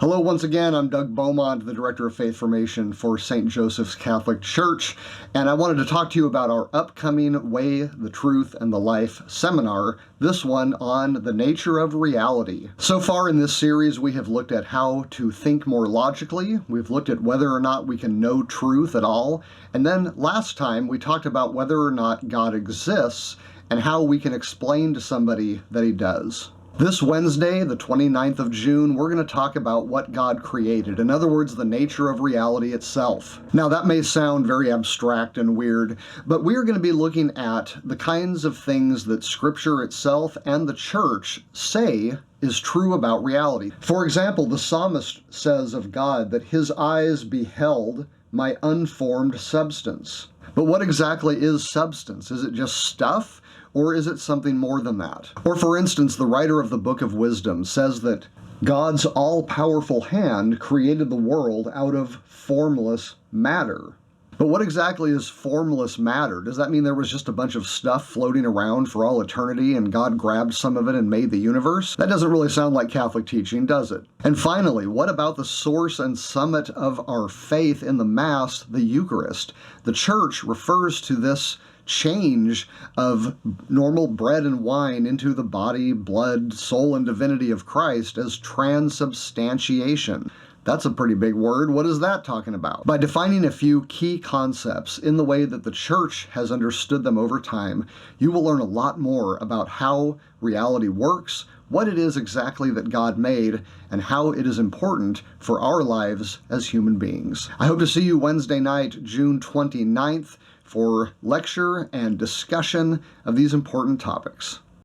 Hello, once again, I'm Doug Beaumont, the Director of Faith Formation for St. Joseph's Catholic Church, and I wanted to talk to you about our upcoming Way, the Truth, and the Life seminar, this one on the nature of reality. So far in this series, we have looked at how to think more logically, we've looked at whether or not we can know truth at all, and then last time we talked about whether or not God exists and how we can explain to somebody that he does. This Wednesday, the 29th of June, we're going to talk about what God created. In other words, the nature of reality itself. Now, that may sound very abstract and weird, but we're going to be looking at the kinds of things that Scripture itself and the Church say is true about reality. For example, the psalmist says of God that his eyes beheld my unformed substance. But what exactly is substance? Is it just stuff? Or is it something more than that? Or for instance, the writer of the Book of Wisdom says that God's all-powerful hand created the world out of formless matter. But what exactly is formless matter? Does that mean there was just a bunch of stuff floating around for all eternity and God grabbed some of it and made the universe? That doesn't really sound like Catholic teaching, does it? And finally, what about the source and summit of our faith in the Mass, the Eucharist? The Church refers to this change of normal bread and wine into the body, blood, soul, and divinity of Christ as transubstantiation. That's a pretty big word. What is that talking about? By defining a few key concepts in the way that the Church has understood them over time, you will learn a lot more about how reality works, what it is exactly that God made, and how it is important for our lives as human beings. I hope to see you Wednesday night, June 29th, for lecture and discussion of these important topics.